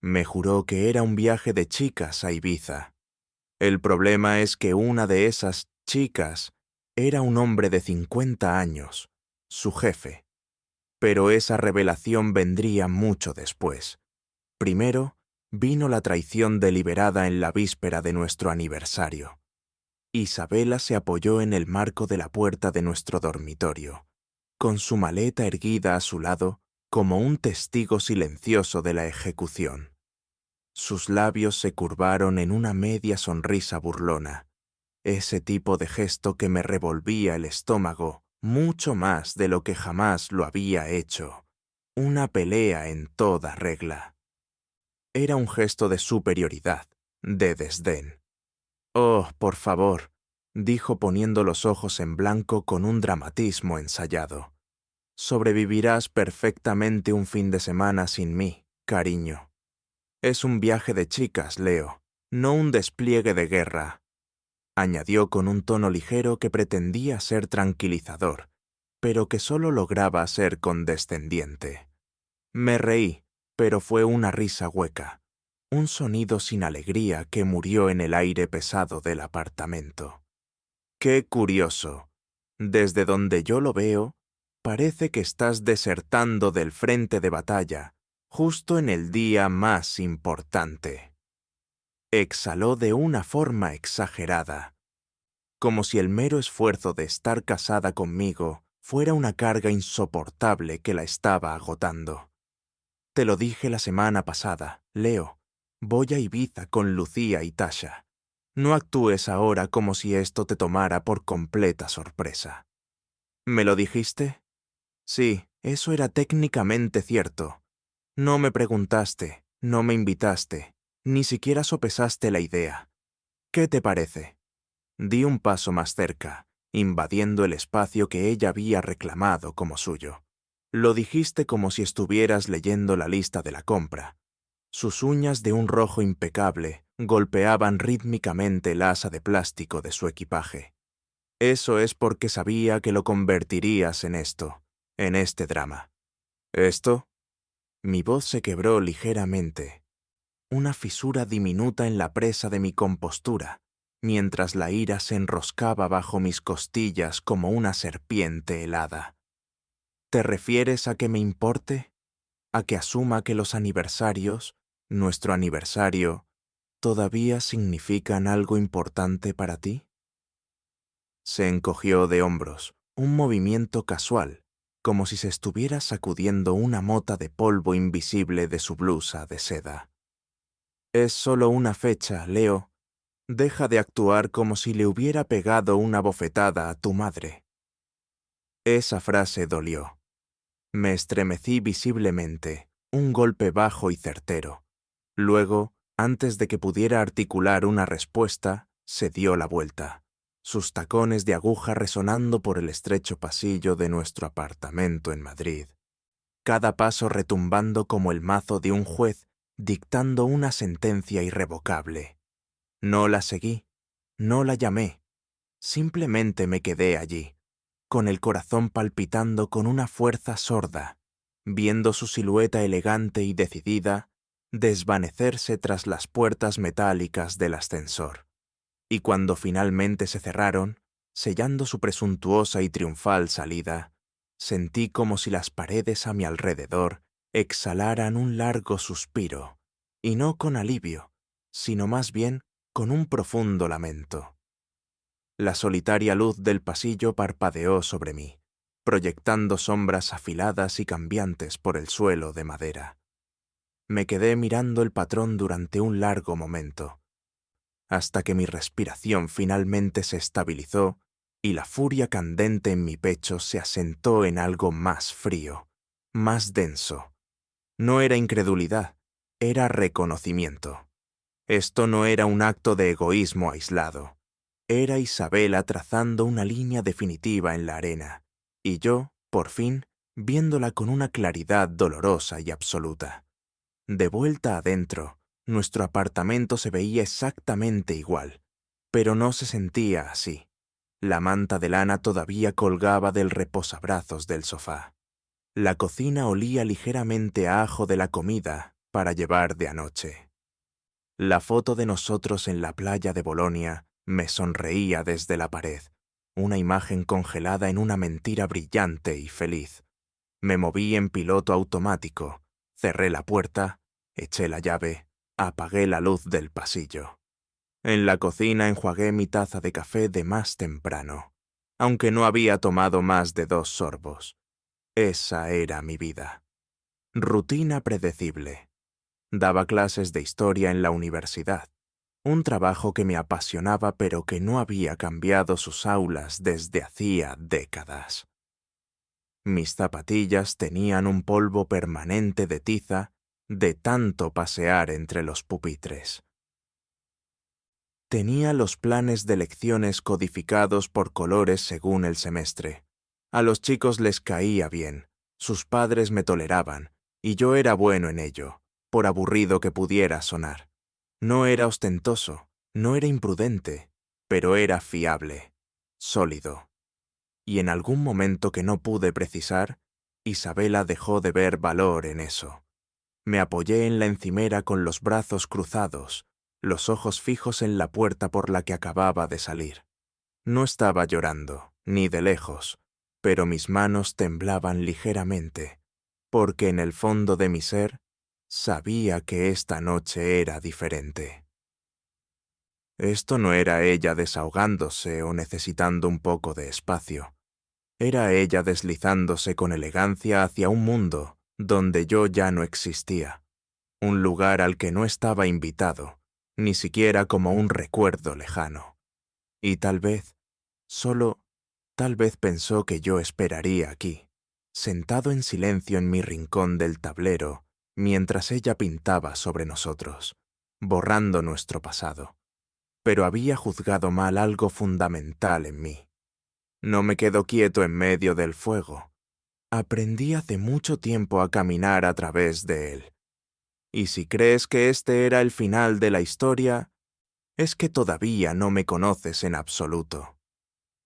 Me juró que era un viaje de chicas a Ibiza. El problema es que una de esas chicas era un hombre de 50 años, su jefe. Pero esa revelación vendría mucho después. Primero, vino la traición deliberada en la víspera de nuestro aniversario. Isabela se apoyó en el marco de la puerta de nuestro dormitorio, con su maleta erguida a su lado como un testigo silencioso de la ejecución. Sus labios se curvaron en una media sonrisa burlona, ese tipo de gesto que me revolvía el estómago mucho más de lo que jamás lo había hecho. Una pelea en toda regla. Era un gesto de superioridad, de desdén. «Oh, por favor», dijo poniendo los ojos en blanco con un dramatismo ensayado. «Sobrevivirás perfectamente un fin de semana sin mí, cariño. Es un viaje de chicas, Leo, no un despliegue de guerra», añadió con un tono ligero que pretendía ser tranquilizador, pero que solo lograba ser condescendiente. Me reí, pero fue una risa hueca, un sonido sin alegría que murió en el aire pesado del apartamento. «Qué curioso. Desde donde yo lo veo, parece que estás desertando del frente de batalla, justo en el día más importante». Exhaló de una forma exagerada, como si el mero esfuerzo de estar casada conmigo fuera una carga insoportable que la estaba agotando. «Te lo dije la semana pasada, Leo. Voy a Ibiza con Lucía y Tasha. No actúes ahora como si esto te tomara por completa sorpresa». «¿Me lo dijiste?» «Sí, eso era técnicamente cierto. No me preguntaste, no me invitaste, ni siquiera sopesaste la idea. ¿Qué te parece?» Di un paso más cerca, invadiendo el espacio que ella había reclamado como suyo. «Lo dijiste como si estuvieras leyendo la lista de la compra». Sus uñas de un rojo impecable golpeaban rítmicamente el asa de plástico de su equipaje. «Eso es porque sabía que lo convertirías en esto, en este drama». «¿Esto?» Mi voz se quebró ligeramente, una fisura diminuta en la presa de mi compostura, mientras la ira se enroscaba bajo mis costillas como una serpiente helada. «¿Te refieres a que me importe? ¿A que asuma que los aniversarios, nuestro aniversario, todavía significan algo importante para ti?» Se encogió de hombros, un movimiento casual, como si se estuviera sacudiendo una mota de polvo invisible de su blusa de seda. «Es solo una fecha, Leo. Deja de actuar como si le hubiera pegado una bofetada a tu madre». Esa frase dolió. Me estremecí visiblemente, un golpe bajo y certero. Luego, antes de que pudiera articular una respuesta, se dio la vuelta, sus tacones de aguja resonando por el estrecho pasillo de nuestro apartamento en Madrid, cada paso retumbando como el mazo de un juez dictando una sentencia irrevocable. No la seguí, no la llamé, simplemente me quedé allí, con el corazón palpitando con una fuerza sorda, viendo su silueta elegante y decidida desvanecerse tras las puertas metálicas del ascensor. Y cuando finalmente se cerraron, sellando su presuntuosa y triunfal salida, sentí como si las paredes a mi alrededor exhalaran un largo suspiro, y no con alivio, sino más bien con un profundo lamento. La solitaria luz del pasillo parpadeó sobre mí, proyectando sombras afiladas y cambiantes por el suelo de madera. Me quedé mirando el patrón durante un largo momento, hasta que mi respiración finalmente se estabilizó y la furia candente en mi pecho se asentó en algo más frío, más denso. No era incredulidad, era reconocimiento. Esto no era un acto de egoísmo aislado. Era Isabela trazando una línea definitiva en la arena, y yo, por fin, viéndola con una claridad dolorosa y absoluta. De vuelta adentro, nuestro apartamento se veía exactamente igual, pero no se sentía así. La manta de lana todavía colgaba del reposabrazos del sofá. La cocina olía ligeramente a ajo de la comida para llevar de anoche. La foto de nosotros en la playa de Bolonia me sonreía desde la pared, una imagen congelada en una mentira brillante y feliz. Me moví en piloto automático, cerré la puerta, eché la llave, apagué la luz del pasillo. En la cocina enjuagué mi taza de café de más temprano, aunque no había tomado más de 2 sorbos. Esa era mi vida. Rutina predecible. Daba clases de historia en la universidad, un trabajo que me apasionaba pero que no había cambiado sus aulas desde hacía décadas. Mis zapatillas tenían un polvo permanente de tiza de tanto pasear entre los pupitres. Tenía los planes de lecciones codificados por colores según el semestre. A los chicos les caía bien, sus padres me toleraban, y yo era bueno en ello, por aburrido que pudiera sonar. No era ostentoso, no era imprudente, pero era fiable, sólido. Y en algún momento que no pude precisar, Isabela dejó de ver valor en eso. Me apoyé en la encimera con los brazos cruzados, los ojos fijos en la puerta por la que acababa de salir. No estaba llorando, ni de lejos, pero mis manos temblaban ligeramente, porque en el fondo de mi ser sabía que esta noche era diferente. Esto no era ella desahogándose o necesitando un poco de espacio. Era ella deslizándose con elegancia hacia un mundo donde yo ya no existía, un lugar al que no estaba invitado, ni siquiera como un recuerdo lejano. Y tal vez, solo tal vez pensó que yo esperaría aquí, sentado en silencio en mi rincón del tablero, mientras ella pintaba sobre nosotros, borrando nuestro pasado. Pero había juzgado mal algo fundamental en mí. No me quedo quieto en medio del fuego. Aprendí hace mucho tiempo a caminar a través de él. Y si crees que este era el final de la historia, es que todavía no me conoces en absoluto.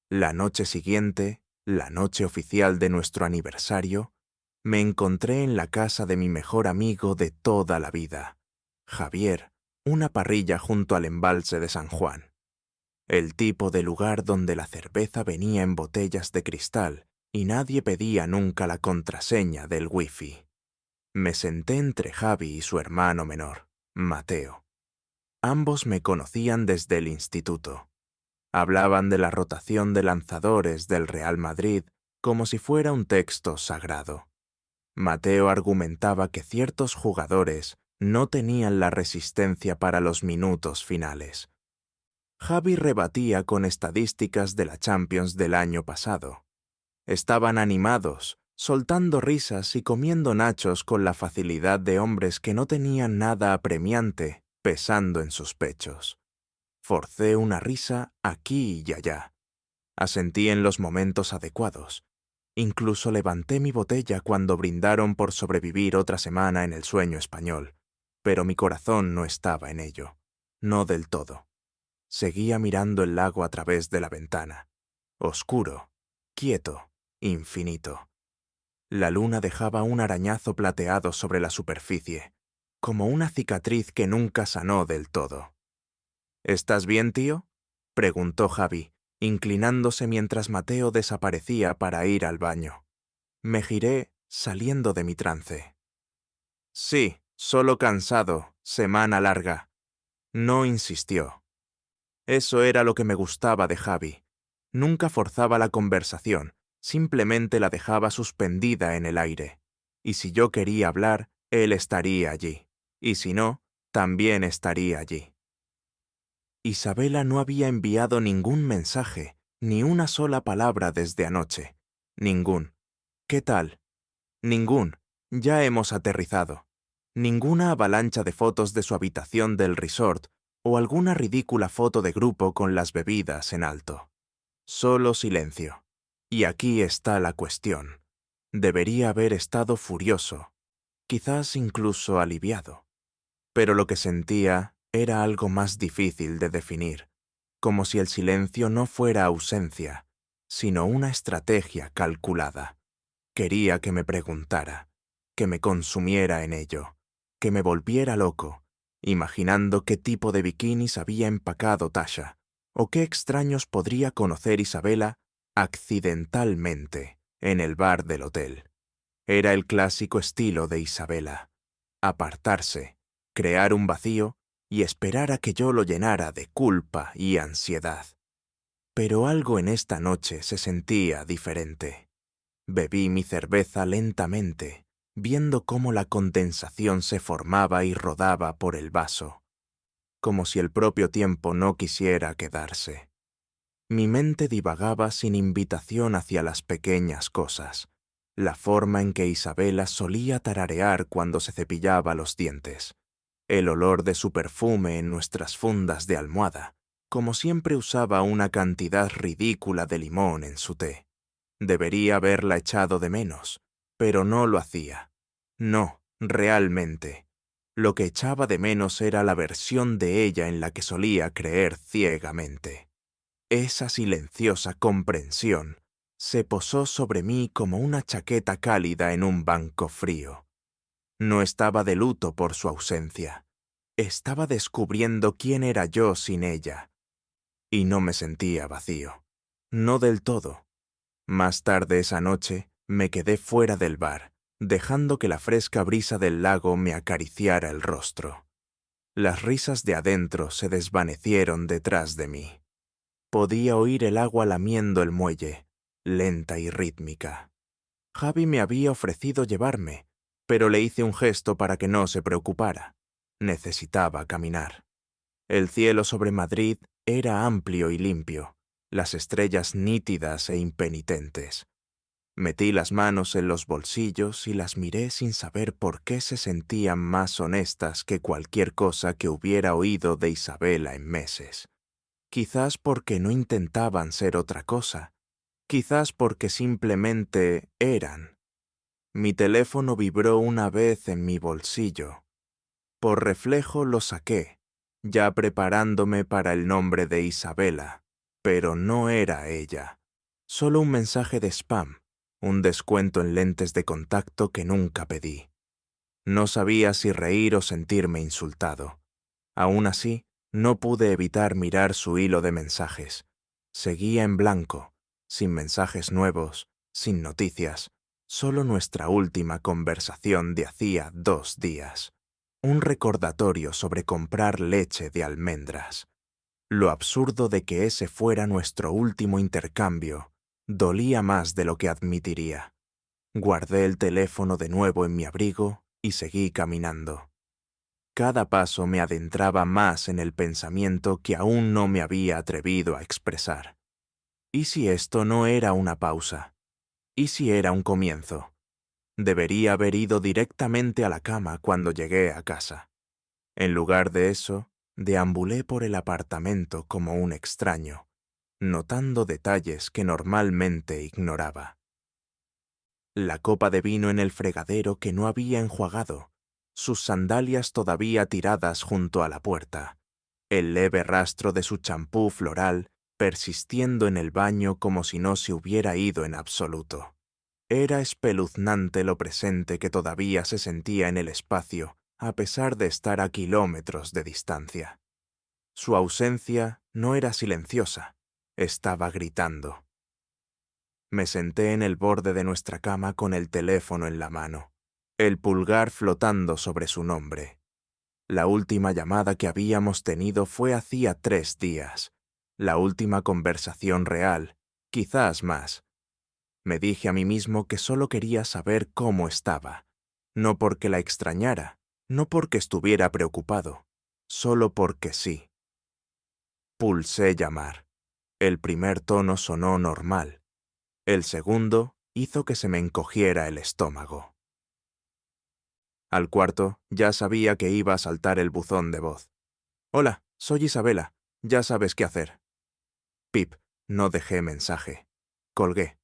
La noche siguiente, la noche oficial de nuestro aniversario, me encontré en la casa de mi mejor amigo de toda la vida, Javier, una parrilla junto al embalse de San Juan. El tipo de lugar donde la cerveza venía en botellas de cristal y nadie pedía nunca la contraseña del wifi. Me senté entre Javi y su hermano menor, Mateo. Ambos me conocían desde el instituto. Hablaban de la rotación de lanzadores del Real Madrid como si fuera un texto sagrado. Mateo argumentaba que ciertos jugadores no tenían la resistencia para los minutos finales. Javi rebatía con estadísticas de la Champions del año pasado. Estaban animados, soltando risas y comiendo nachos con la facilidad de hombres que no tenían nada apremiante pesando en sus pechos. Forcé una risa aquí y allá. Asentí en los momentos adecuados. Incluso levanté mi botella cuando brindaron por sobrevivir otra semana en el sueño español, pero mi corazón no estaba en ello. No del todo. Seguía mirando el lago a través de la ventana. Oscuro, quieto, infinito. La luna dejaba un arañazo plateado sobre la superficie, como una cicatriz que nunca sanó del todo. ¿Estás bien, tío?, preguntó Javi, inclinándose mientras Mateo desaparecía para ir al baño. Me giré, saliendo de mi trance. Sí, solo cansado, semana larga. No insistió. Eso era lo que me gustaba de Javi. Nunca forzaba la conversación, simplemente la dejaba suspendida en el aire. Y si yo quería hablar, él estaría allí. Y si no, también estaría allí. Isabela no había enviado ningún mensaje, ni una sola palabra desde anoche. Ningún. ¿Qué tal? Ningún. Ya hemos aterrizado. Ninguna avalancha de fotos de su habitación del resort o alguna ridícula foto de grupo con las bebidas en alto. Solo silencio. Y aquí está la cuestión. Debería haber estado furioso, quizás incluso aliviado. Pero lo que sentía era algo más difícil de definir, como si el silencio no fuera ausencia, sino una estrategia calculada. Quería que me preguntara, que me consumiera en ello, que me volviera loco, imaginando qué tipo de bikinis había empacado Tasha, o qué extraños podría conocer Isabela accidentalmente en el bar del hotel. Era el clásico estilo de Isabela: apartarse, crear un vacío y esperar a que yo lo llenara de culpa y ansiedad. Pero algo en esta noche se sentía diferente. Bebí mi cerveza lentamente, viendo cómo la condensación se formaba y rodaba por el vaso, como si el propio tiempo no quisiera quedarse. Mi mente divagaba sin invitación hacia las pequeñas cosas, la forma en que Isabela solía tararear cuando se cepillaba los dientes, el olor de su perfume en nuestras fundas de almohada, como siempre usaba una cantidad ridícula de limón en su té. Debería haberla echado de menos, pero no lo hacía. No, realmente. Lo que echaba de menos era la versión de ella en la que solía creer ciegamente. Esa silenciosa comprensión se posó sobre mí como una chaqueta cálida en un banco frío. No estaba de luto por su ausencia. Estaba descubriendo quién era yo sin ella. Y no me sentía vacío. No del todo. Más tarde esa noche me quedé fuera del bar, dejando que la fresca brisa del lago me acariciara el rostro. Las risas de adentro se desvanecieron detrás de mí. Podía oír el agua lamiendo el muelle, lenta y rítmica. Javi me había ofrecido llevarme, pero le hice un gesto para que no se preocupara. Necesitaba caminar. El cielo sobre Madrid era amplio y limpio, las estrellas nítidas e impenitentes. Metí las manos en los bolsillos y las miré sin saber por qué se sentían más honestas que cualquier cosa que hubiera oído de Isabela en meses. Quizás porque no intentaban ser otra cosa, quizás porque simplemente eran. Mi teléfono vibró una vez en mi bolsillo. Por reflejo lo saqué, ya preparándome para el nombre de Isabela, pero no era ella. Solo un mensaje de spam, un descuento en lentes de contacto que nunca pedí. No sabía si reír o sentirme insultado. Aún así, no pude evitar mirar su hilo de mensajes. Seguía en blanco, sin mensajes nuevos, sin noticias, solo nuestra última conversación de hacía 2 días. Un recordatorio sobre comprar leche de almendras. Lo absurdo de que ese fuera nuestro último intercambio dolía más de lo que admitiría. Guardé el teléfono de nuevo en mi abrigo y seguí caminando. Cada paso me adentraba más en el pensamiento que aún no me había atrevido a expresar. ¿Y si esto no era una pausa? ¿Y si era un comienzo? Debería haber ido directamente a la cama cuando llegué a casa. En lugar de eso, deambulé por el apartamento como un extraño, notando detalles que normalmente ignoraba. La copa de vino en el fregadero que no había enjuagado, sus sandalias todavía tiradas junto a la puerta, el leve rastro de su champú floral persistiendo en el baño como si no se hubiera ido en absoluto. Era espeluznante lo presente que todavía se sentía en el espacio, a pesar de estar a kilómetros de distancia. Su ausencia no era silenciosa, estaba gritando. Me senté en el borde de nuestra cama con el teléfono en la mano, el pulgar flotando sobre su nombre. La última llamada que habíamos tenido fue hacía 3 días. La última conversación real, quizás más. Me dije a mí mismo que solo quería saber cómo estaba, no porque la extrañara, no porque estuviera preocupado, solo porque sí. Pulsé llamar. El primer tono sonó normal. El segundo hizo que se me encogiera el estómago. Al cuarto ya sabía que iba a saltar el buzón de voz. «Hola, soy Isabela. Ya sabes qué hacer». Pip, no dejé mensaje. Colgué.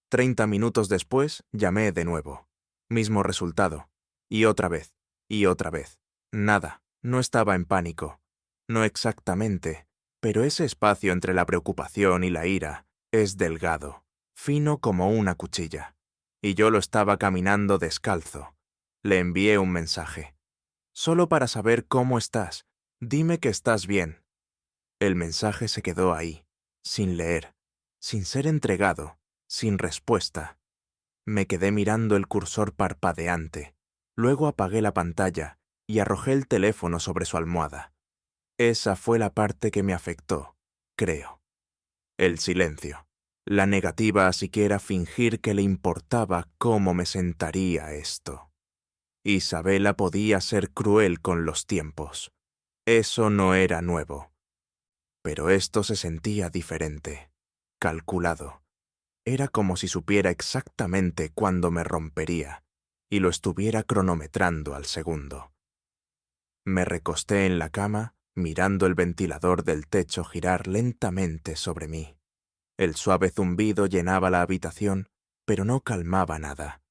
30 minutos después llamé de nuevo. Mismo resultado. Y otra vez. Y otra vez. Nada. No estaba en pánico. No exactamente. Pero ese espacio entre la preocupación y la ira es delgado, fino como una cuchilla. Y yo lo estaba caminando descalzo. Le envié un mensaje. Solo para saber cómo estás. Dime que estás bien. El mensaje se quedó ahí, sin leer, sin ser entregado, sin respuesta. Me quedé mirando el cursor parpadeante. Luego apagué la pantalla y arrojé el teléfono sobre su almohada. Esa fue la parte que me afectó, creo. El silencio. La negativa a siquiera fingir que le importaba cómo me sentaría esto. Isabela podía ser cruel con los tiempos. Eso no era nuevo. Pero esto se sentía diferente, calculado. Era como si supiera exactamente cuándo me rompería y lo estuviera cronometrando al segundo. Me recosté en la cama, mirando el ventilador del techo girar lentamente sobre mí. El suave zumbido llenaba la habitación, pero no calmaba nada.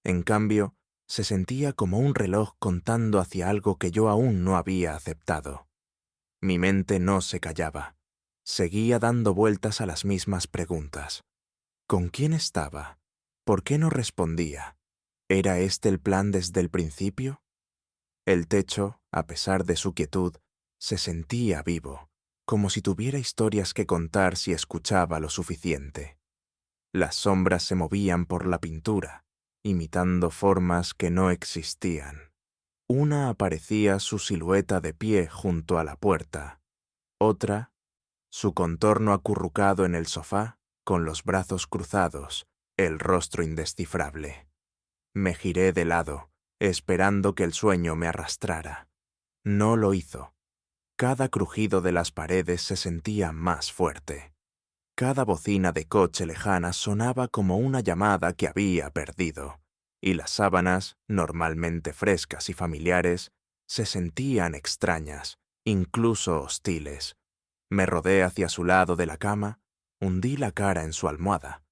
En cambio, se sentía como un reloj contando hacia algo que yo aún no había aceptado. Mi mente no se callaba. Seguía dando vueltas a las mismas preguntas. ¿Con quién estaba? ¿Por qué no respondía? ¿Era este el plan desde el principio? El techo, a pesar de su quietud, se sentía vivo, como si tuviera historias que contar si escuchaba lo suficiente. Las sombras se movían por la pintura, imitando formas que no existían. Una aparecía su silueta de pie junto a la puerta, otra, su contorno acurrucado en el sofá, con los brazos cruzados, el rostro indescifrable. Me giré de lado, esperando que el sueño me arrastrara. No lo hizo. Cada crujido de las paredes se sentía más fuerte. Cada bocina de coche lejana sonaba como una llamada que había perdido, y las sábanas, normalmente frescas y familiares, se sentían extrañas, incluso hostiles. Me rodé hacia su lado de la cama, hundí la cara en su almohada.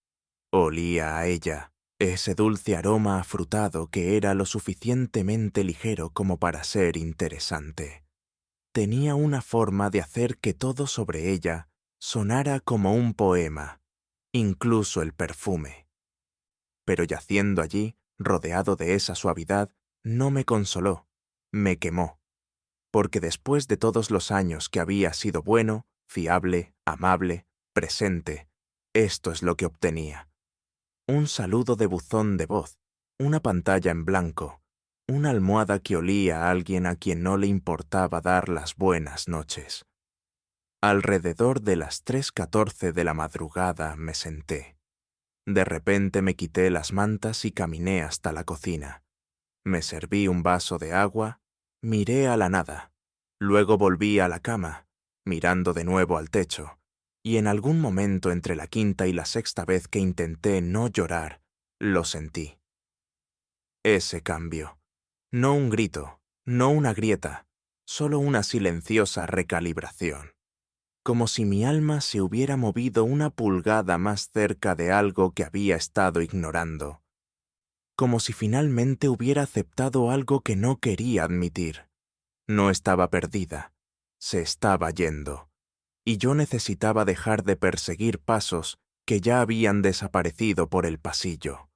Olía a ella, ese dulce aroma afrutado que era lo suficientemente ligero como para ser interesante. Tenía una forma de hacer que todo sobre ella sonara como un poema, incluso el perfume. Pero yaciendo allí, rodeado de esa suavidad, no me consoló, me quemó. Porque después de todos los años que había sido bueno, fiable, amable, presente, esto es lo que obtenía. Un saludo de buzón de voz, una pantalla en blanco, una almohada que olía a alguien a quien no le importaba dar las buenas noches. Alrededor de las 3:14 de la madrugada me senté. De repente me quité las mantas y caminé hasta la cocina. Me serví un vaso de agua, miré a la nada. Luego volví a la cama, mirando de nuevo al techo, y en algún momento entre la quinta y la sexta vez que intenté no llorar, lo sentí. Ese cambio. No un grito, no una grieta, solo una silenciosa recalibración. Como si mi alma se hubiera movido una pulgada más cerca de algo que había estado ignorando. Como si finalmente hubiera aceptado algo que no quería admitir. No estaba perdida, se estaba yendo, y yo necesitaba dejar de perseguir pasos que ya habían desaparecido por el pasillo.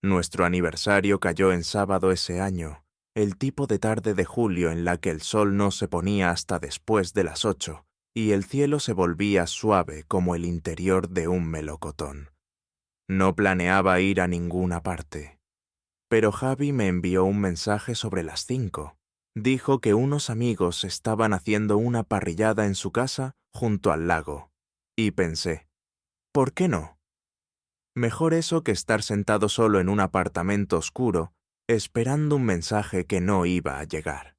Nuestro aniversario cayó en sábado ese año, el tipo de tarde de julio en la que el sol no se ponía hasta después de las 8 y el cielo se volvía suave como el interior de un melocotón. No planeaba ir a ninguna parte. Pero Javi me envió un mensaje sobre las 5. Dijo que unos amigos estaban haciendo una parrillada en su casa junto al lago. Y pensé, ¿por qué no? Mejor eso que estar sentado solo en un apartamento oscuro, esperando un mensaje que no iba a llegar.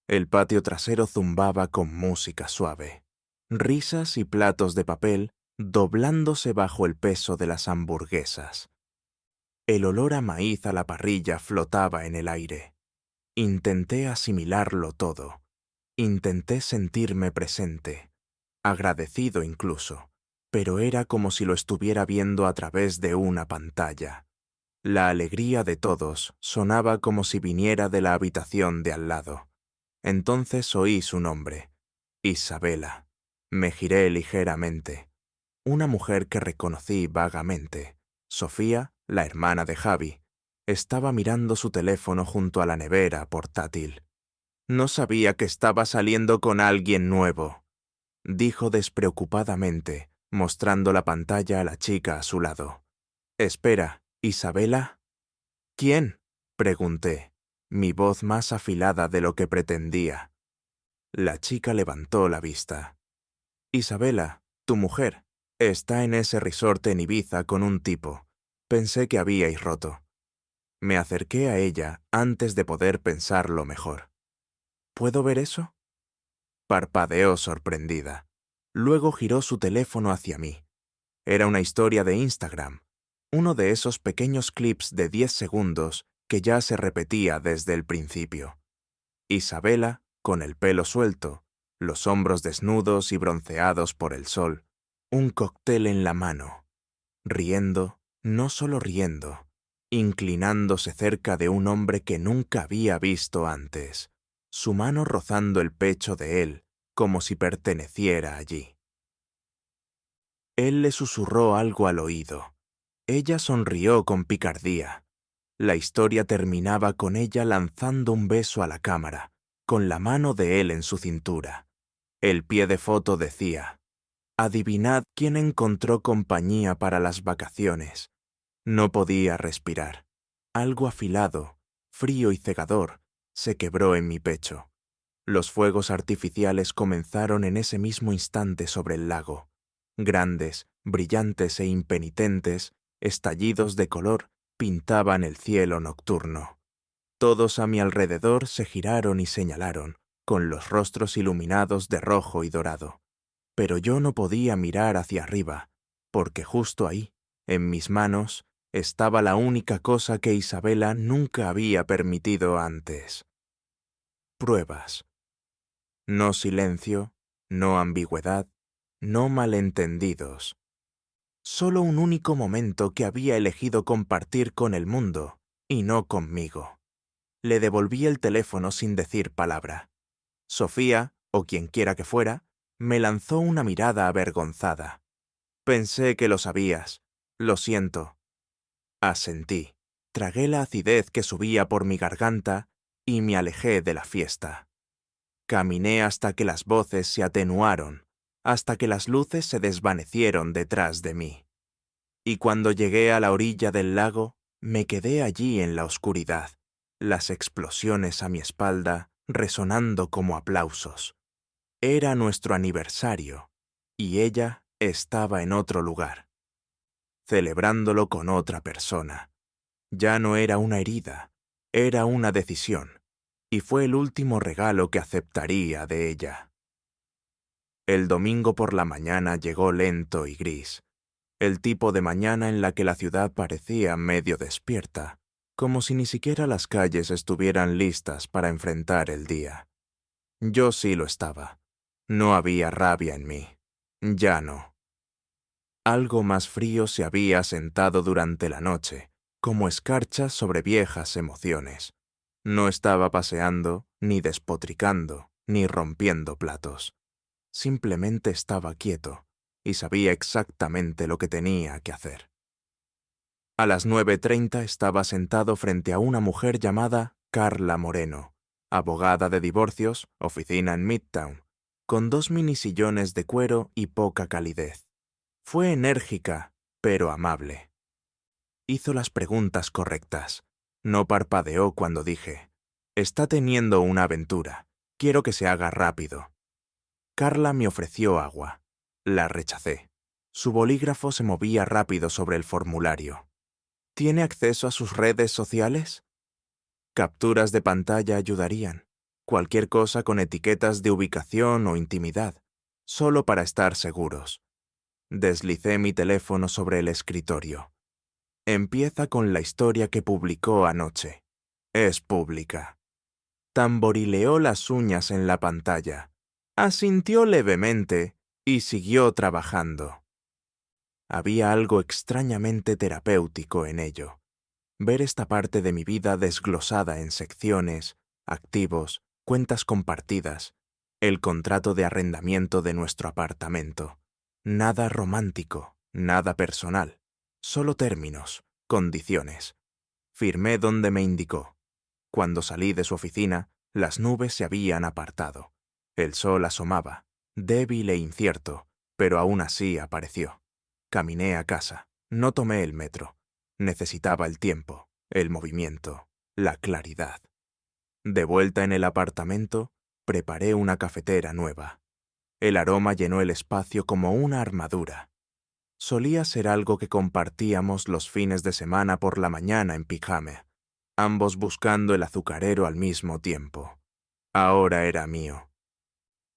El patio trasero zumbaba con música suave. Risas y platos de papel doblándose bajo el peso de las hamburguesas. El olor a maíz a la parrilla flotaba en el aire. Intenté asimilarlo todo. Intenté sentirme presente, agradecido incluso, pero era como si lo estuviera viendo a través de una pantalla. La alegría de todos sonaba como si viniera de la habitación de al lado. Entonces oí su nombre, Isabela. Me giré ligeramente. Una mujer que reconocí vagamente, Sofía, la hermana de Javi. Estaba mirando su teléfono junto a la nevera portátil. No sabía que estaba saliendo con alguien nuevo, dijo despreocupadamente, mostrando la pantalla a la chica a su lado. Espera, ¿Isabela? ¿Quién? Pregunté, mi voz más afilada de lo que pretendía. La chica levantó la vista. Isabela, tu mujer, está en ese resort en Ibiza con un tipo. Pensé que habíais roto. Me acerqué a ella antes de poder pensarlo mejor. ¿Puedo ver eso? Parpadeó sorprendida. Luego giró su teléfono hacia mí. Era una historia de Instagram, uno de esos pequeños clips de 10 segundos que ya se repetía desde el principio. Isabela, con el pelo suelto, los hombros desnudos y bronceados por el sol, un cóctel en la mano, riendo, no solo riendo, inclinándose cerca de un hombre que nunca había visto antes, su mano rozando el pecho de él, como si perteneciera allí. Él le susurró algo al oído. Ella sonrió con picardía. La historia terminaba con ella lanzando un beso a la cámara, con la mano de él en su cintura. El pie de foto decía: «Adivinad quién encontró compañía para las vacaciones». No podía respirar. Algo afilado, frío y cegador, se quebró en mi pecho. Los fuegos artificiales comenzaron en ese mismo instante sobre el lago. Grandes, brillantes e impenitentes, estallidos de color pintaban el cielo nocturno. Todos a mi alrededor se giraron y señalaron, con los rostros iluminados de rojo y dorado. Pero yo no podía mirar hacia arriba, porque justo ahí, en mis manos, estaba la única cosa que Isabela nunca había permitido antes. Pruebas. No silencio, no ambigüedad, no malentendidos. Solo un único momento que había elegido compartir con el mundo, y no conmigo. Le devolví el teléfono sin decir palabra. Sofía, o quien quiera que fuera, me lanzó una mirada avergonzada. Pensé que lo sabías. Lo siento. Asentí. Tragué la acidez que subía por mi garganta y me alejé de la fiesta. Caminé hasta que las voces se atenuaron, hasta que las luces se desvanecieron detrás de mí. Y cuando llegué a la orilla del lago, me quedé allí en la oscuridad, las explosiones a mi espalda resonando como aplausos. Era nuestro aniversario, y ella estaba en otro lugar, celebrándolo con otra persona. Ya no era una herida, era una decisión, y fue el último regalo que aceptaría de ella. El domingo por la mañana llegó lento y gris, el tipo de mañana en la que la ciudad parecía medio despierta, como si ni siquiera las calles estuvieran listas para enfrentar el día. Yo sí lo estaba. No había rabia en mí. Ya no. Algo más frío se había asentado durante la noche, como escarcha sobre viejas emociones. No estaba paseando, ni despotricando, ni rompiendo platos. Simplemente estaba quieto y sabía exactamente lo que tenía que hacer. A las 9:30 estaba sentado frente a una mujer llamada Carla Moreno, abogada de divorcios, oficina en Midtown, con 2 minisillones de cuero y poca calidez. Fue enérgica, pero amable. Hizo las preguntas correctas. No parpadeó cuando dije: «Está teniendo una aventura. Quiero que se haga rápido». Carla me ofreció agua. La rechacé. Su bolígrafo se movía rápido sobre el formulario. ¿Tiene acceso a sus redes sociales? Capturas de pantalla ayudarían. Cualquier cosa con etiquetas de ubicación o intimidad, solo para estar seguros. Deslicé mi teléfono sobre el escritorio. Empieza con la historia que publicó anoche. Es pública. Tamborileó las uñas en la pantalla. Asintió levemente y siguió trabajando. Había algo extrañamente terapéutico en ello. Ver esta parte de mi vida desglosada en secciones, activos, cuentas compartidas, el contrato de arrendamiento de nuestro apartamento. Nada romántico, nada personal, solo términos, condiciones. Firmé donde me indicó. Cuando salí de su oficina, las nubes se habían apartado. El sol asomaba, débil e incierto, pero aún así apareció. Caminé a casa. No tomé el metro. Necesitaba el tiempo, el movimiento, la claridad. De vuelta en el apartamento, preparé una cafetera nueva. El aroma llenó el espacio como una armadura. Solía ser algo que compartíamos los fines de semana por la mañana en pijama, ambos buscando el azucarero al mismo tiempo. Ahora era mío.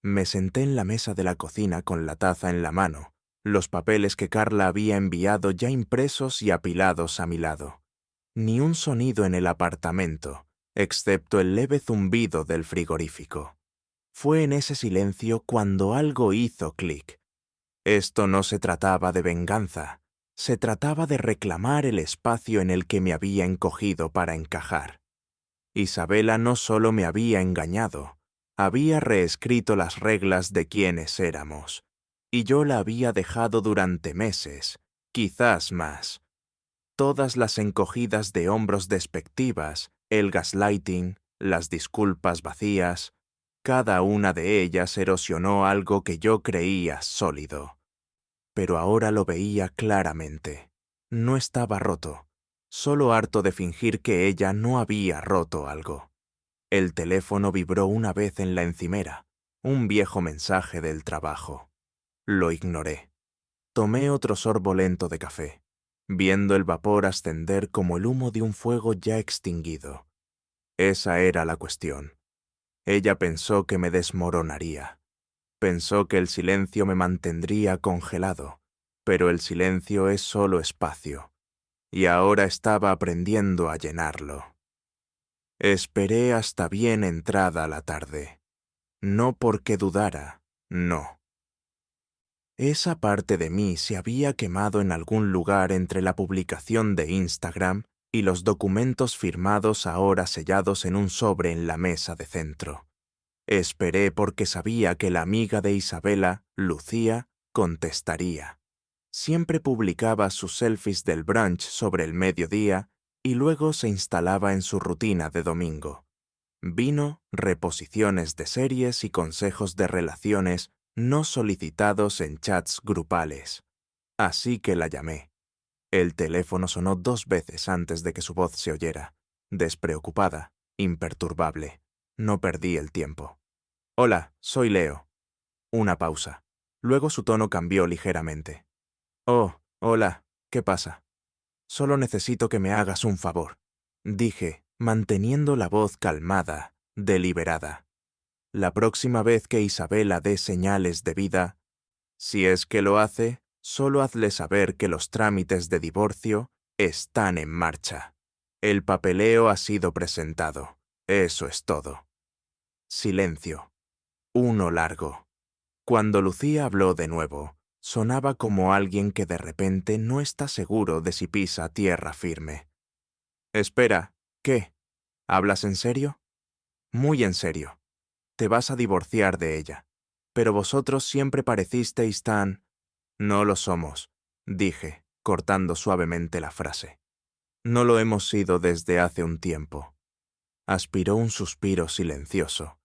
Me senté en la mesa de la cocina con la taza en la mano, los papeles que Carla había enviado ya impresos y apilados a mi lado. Ni un sonido en el apartamento, excepto el leve zumbido del frigorífico. Fue en ese silencio cuando algo hizo clic. Esto no se trataba de venganza, se trataba de reclamar el espacio en el que me había encogido para encajar. Isabela no solo me había engañado, había reescrito las reglas de quiénes éramos, y yo la había dejado durante meses, quizás más. Todas las encogidas de hombros despectivas, el gaslighting, las disculpas vacías, cada una de ellas erosionó algo que yo creía sólido. Pero ahora lo veía claramente. No estaba roto, solo harto de fingir que ella no había roto algo. El teléfono vibró una vez en la encimera, un viejo mensaje del trabajo. Lo ignoré. Tomé otro sorbo lento de café, viendo el vapor ascender como el humo de un fuego ya extinguido. Esa era la cuestión. Ella pensó que me desmoronaría. Pensó que el silencio me mantendría congelado, pero el silencio es solo espacio, y ahora estaba aprendiendo a llenarlo. Esperé hasta bien entrada la tarde. No porque dudara, no. Esa parte de mí se había quemado en algún lugar entre la publicación de Instagram y los documentos firmados ahora sellados en un sobre en la mesa de centro. Esperé porque sabía que la amiga de Isabela, Lucía, contestaría. Siempre publicaba sus selfies del brunch sobre el mediodía y luego se instalaba en su rutina de domingo. Vino, reposiciones de series y consejos de relaciones no solicitados en chats grupales. Así que la llamé. El teléfono sonó 2 veces antes de que su voz se oyera. Despreocupada, imperturbable. No perdí el tiempo. Hola, soy Leo. Una pausa. Luego su tono cambió ligeramente. Oh, hola, ¿qué pasa? Solo necesito que me hagas un favor, dije, manteniendo la voz calmada, deliberada. La próxima vez que Isabela dé señales de vida, si es que lo hace, solo hazle saber que los trámites de divorcio están en marcha. El papeleo ha sido presentado. Eso es todo. Silencio. Uno largo. Cuando Lucía habló de nuevo, sonaba como alguien que de repente no está seguro de si pisa tierra firme. Espera, ¿qué? ¿Hablas en serio? Muy en serio. Te vas a divorciar de ella. Pero vosotros siempre parecisteis tan... No lo somos, dije, cortando suavemente la frase. No lo hemos sido desde hace un tiempo. Aspiró un suspiro silencioso.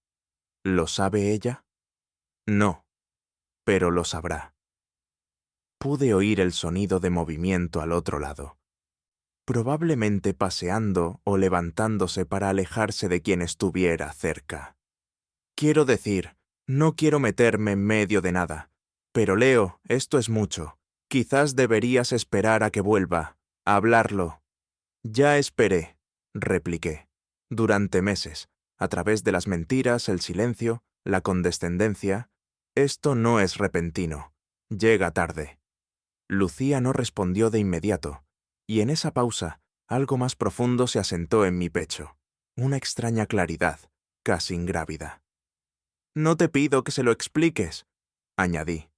¿Lo sabe ella? No, pero lo sabrá. Pude oír el sonido de movimiento al otro lado. Probablemente paseando o levantándose para alejarse de quien estuviera cerca. Quiero decir, no quiero meterme en medio de nada. Pero Leo, esto es mucho. Quizás deberías esperar a que vuelva, a hablarlo. Ya esperé, repliqué. Durante meses, a través de las mentiras, el silencio, la condescendencia. Esto no es repentino. Llega tarde. Lucía no respondió de inmediato, y en esa pausa, algo más profundo se asentó en mi pecho. Una extraña claridad, casi ingrávida. No te pido que se lo expliques, añadí.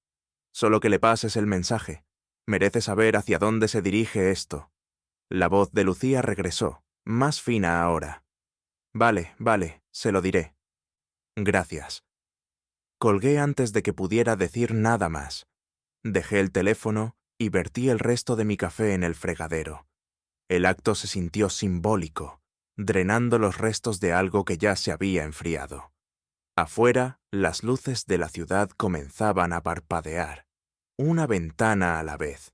Solo que le pases el mensaje. Merece saber hacia dónde se dirige esto. La voz de Lucía regresó, más fina ahora. Vale, se lo diré. Gracias. Colgué antes de que pudiera decir nada más. Dejé el teléfono y vertí el resto de mi café en el fregadero. El acto se sintió simbólico, drenando los restos de algo que ya se había enfriado. Afuera, las luces de la ciudad comenzaban a parpadear, una ventana a la vez.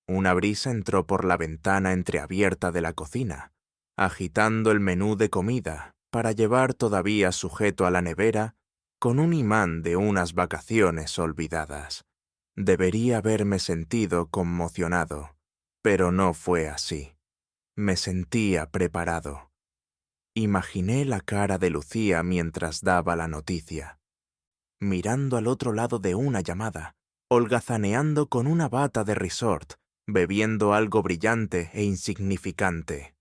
Una brisa entró por la ventana entreabierta de la cocina, agitando el menú de comida para llevar todavía sujeto a la nevera con un imán de unas vacaciones olvidadas. Debería haberme sentido conmocionado, pero no fue así. Me sentía preparado. Imaginé la cara de Lucía mientras daba la noticia, mirando al otro lado de una llamada, holgazaneando con una bata de resort, bebiendo algo brillante e insignificante.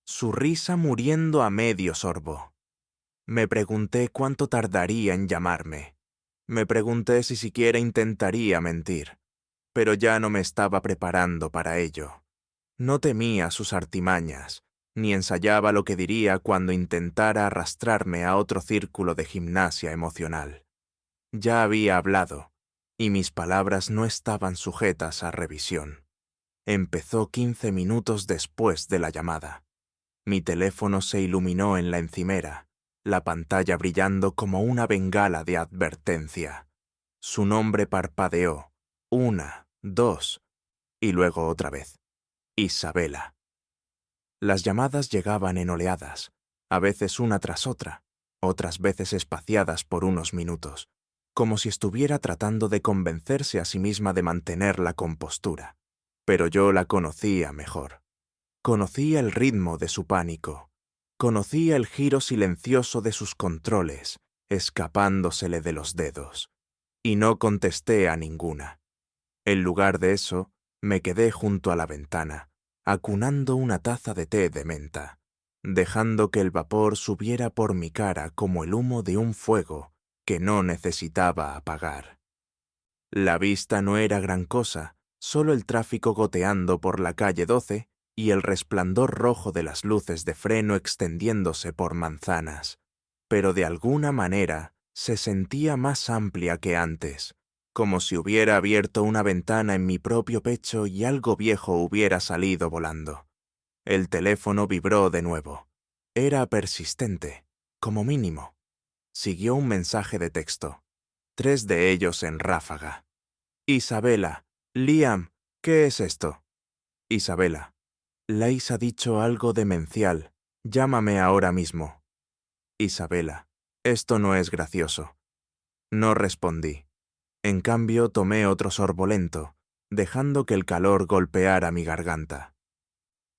Su risa muriendo a medio sorbo. Me pregunté cuánto tardaría en llamarme. Me pregunté si siquiera intentaría mentir, pero ya no me estaba preparando para ello. No temía sus artimañas, ni ensayaba lo que diría cuando intentara arrastrarme a otro círculo de gimnasia emocional. Ya había hablado, y mis palabras no estaban sujetas a revisión. Empezó 15 minutos después de la llamada. Mi teléfono se iluminó en la encimera, la pantalla brillando como una bengala de advertencia. Su nombre parpadeó, 1, 2, y luego otra vez. Isabela. Las llamadas llegaban en oleadas, a veces una tras otra, otras veces espaciadas por unos minutos, como si estuviera tratando de convencerse a sí misma de mantener la compostura. Pero yo la conocía mejor. Conocía el ritmo de su pánico. Conocía el giro silencioso de sus controles, escapándosele de los dedos. Y no contesté a ninguna. En lugar de eso, me quedé junto a la ventana, acunando una taza de té de menta, dejando que el vapor subiera por mi cara como el humo de un fuego que no necesitaba apagar. La vista no era gran cosa, solo el tráfico goteando por la calle 12 y el resplandor rojo de las luces de freno extendiéndose por manzanas, pero de alguna manera se sentía más amplia que antes, como si hubiera abierto una ventana en mi propio pecho y algo viejo hubiera salido volando. El teléfono vibró de nuevo. Era persistente, como mínimo. Siguió un mensaje de texto, 3 de ellos en ráfaga. Isabela, Liam, ¿qué es esto? Isabela, Laís ha dicho algo demencial. Llámame ahora mismo. Isabela, esto no es gracioso. No respondí. En cambio, tomé otro sorbo lento, dejando que el calor golpeara mi garganta.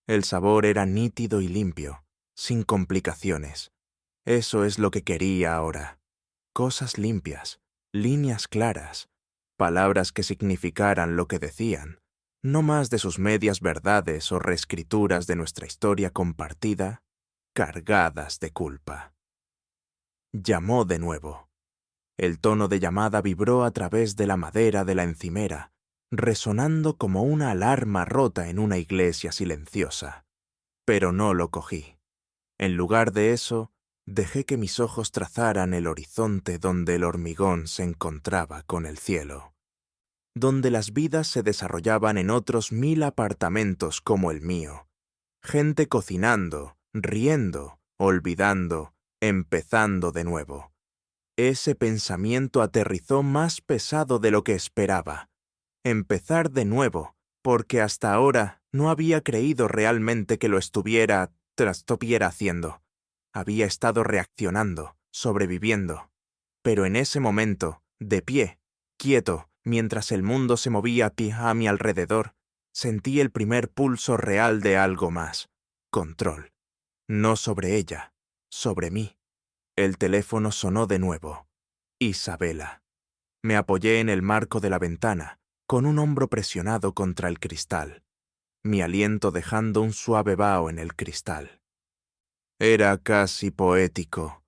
El sabor era nítido y limpio, sin complicaciones. Eso es lo que quería ahora. Cosas limpias, líneas claras, palabras que significaran lo que decían, no más de sus medias verdades o reescrituras de nuestra historia compartida, cargadas de culpa. Llamó de nuevo. El tono de llamada vibró a través de la madera de la encimera, resonando como una alarma rota en una iglesia silenciosa. Pero no lo cogí. En lugar de eso, dejé que mis ojos trazaran el horizonte donde el hormigón se encontraba con el cielo, donde las vidas se desarrollaban en otros 1000 apartamentos como el mío. Gente cocinando, riendo, olvidando, empezando de nuevo. Ese pensamiento aterrizó más pesado de lo que esperaba. Empezar de nuevo, porque hasta ahora no había creído realmente que lo estuviera haciendo. Había estado reaccionando, sobreviviendo. Pero en ese momento, de pie, quieto, mientras el mundo se movía a mi alrededor, sentí el primer pulso real de algo más. Control. No sobre ella, sobre mí. El teléfono sonó de nuevo. Isabela. Me apoyé en el marco de la ventana, con un hombro presionado contra el cristal, mi aliento dejando un suave vaho en el cristal. Era casi poético.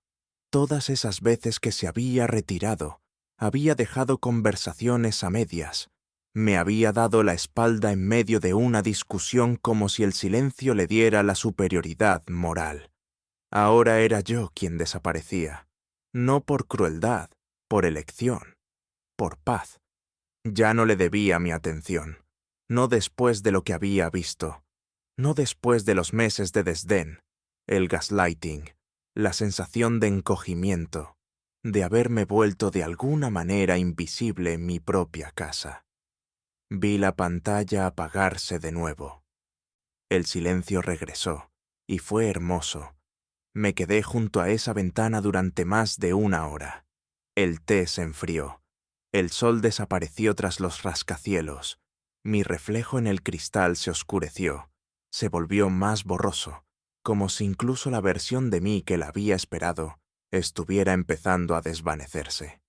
Todas esas veces que se había retirado, había dejado conversaciones a medias, me había dado la espalda en medio de una discusión como si el silencio le diera la superioridad moral. Ahora era yo quien desaparecía, no por crueldad, por elección, por paz. Ya no le debía mi atención, no después de lo que había visto. No después de los meses de desdén, el gaslighting, la sensación de encogimiento, de haberme vuelto de alguna manera invisible en mi propia casa. Vi la pantalla apagarse de nuevo. El silencio regresó, y fue hermoso. Me quedé junto a esa ventana durante más de 1 hora. El té se enfrió. El sol desapareció tras los rascacielos. Mi reflejo en el cristal se oscureció. Se volvió más borroso, como si incluso la versión de mí que la había esperado estuviera empezando a desvanecerse.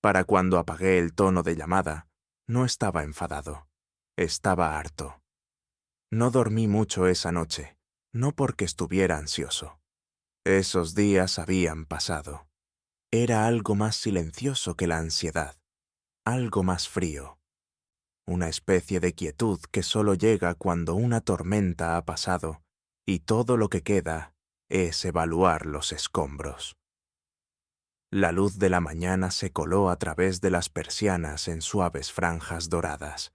Para cuando apagué el tono de llamada, no estaba enfadado. Estaba harto. No dormí mucho esa noche, no porque estuviera ansioso. Esos días habían pasado. Era algo más silencioso que la ansiedad, algo más frío. Una especie de quietud que solo llega cuando una tormenta ha pasado y todo lo que queda es evaluar los escombros. La luz de la mañana se coló a través de las persianas en suaves franjas doradas.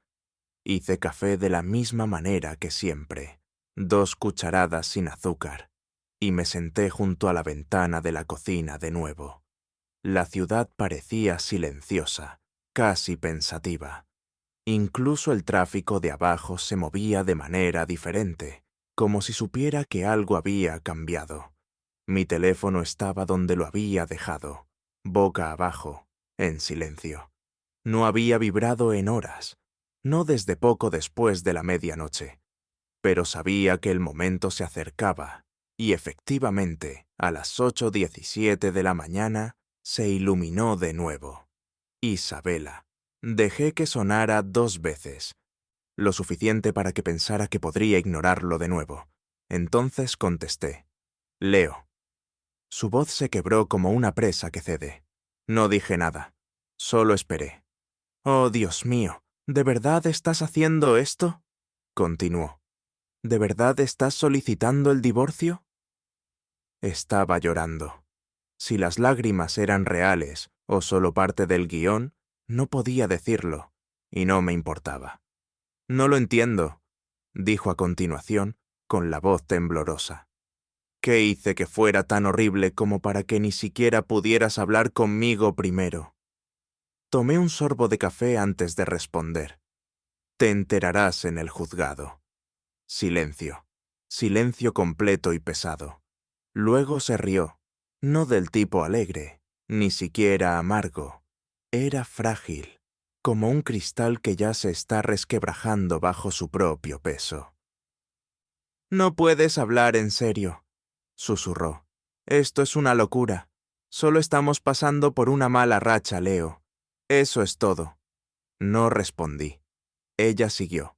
Hice café de la misma manera que siempre, 2 cucharadas sin azúcar, y me senté junto a la ventana de la cocina de nuevo. La ciudad parecía silenciosa, casi pensativa. Incluso el tráfico de abajo se movía de manera diferente, como si supiera que algo había cambiado. Mi teléfono estaba donde lo había dejado, boca abajo, en silencio. No había vibrado en horas, no desde poco después de la medianoche, pero sabía que el momento se acercaba, y efectivamente, a las 8:17 de la mañana, se iluminó de nuevo. Isabela. Dejé que sonara 2 veces, lo suficiente para que pensara que podría ignorarlo de nuevo. Entonces contesté. Leo. Su voz se quebró como una presa que cede. No dije nada. Solo esperé. Oh, Dios mío, ¿de verdad estás haciendo esto? Continuó. ¿De verdad estás solicitando el divorcio? Estaba llorando. Si las lágrimas eran reales o solo parte del guión, no podía decirlo, y no me importaba. No lo entiendo, dijo a continuación, con la voz temblorosa. ¿Qué hice que fuera tan horrible como para que ni siquiera pudieras hablar conmigo primero? Tomé un sorbo de café antes de responder. Te enterarás en el juzgado. Silencio. Silencio completo y pesado. Luego se rió. No del tipo alegre, ni siquiera amargo. Era frágil, como un cristal que ya se está resquebrajando bajo su propio peso. No puedes hablar en serio, susurró. Esto es una locura. Solo estamos pasando por una mala racha, Leo. Eso es todo. No respondí. Ella siguió.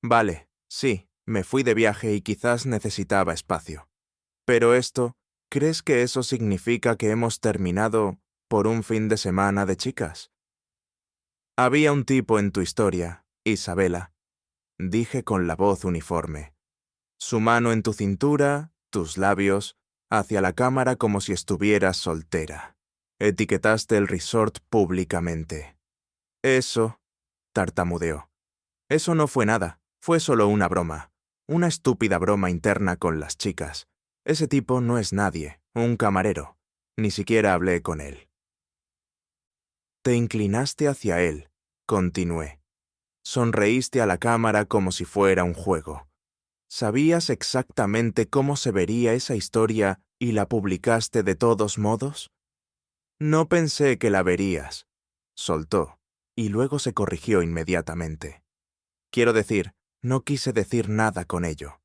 Vale, sí, me fui de viaje y quizás necesitaba espacio. Pero esto, ¿crees que eso significa que hemos terminado por un fin de semana de chicas? Había un tipo en tu historia, Isabela, dije con la voz uniforme. Su mano en tu cintura, tus labios, hacia la cámara como si estuvieras soltera. Etiquetaste el resort públicamente. Eso, tartamudeó. Eso no fue nada, fue solo una broma. Una estúpida broma interna con las chicas. Ese tipo no es nadie, un camarero. Ni siquiera hablé con él. Te inclinaste hacia él, continué. Sonreíste a la cámara como si fuera un juego. ¿Sabías exactamente cómo se vería esa historia y la publicaste de todos modos? No pensé que la verías, soltó, y luego se corrigió inmediatamente. Quiero decir, no quise decir nada con ello.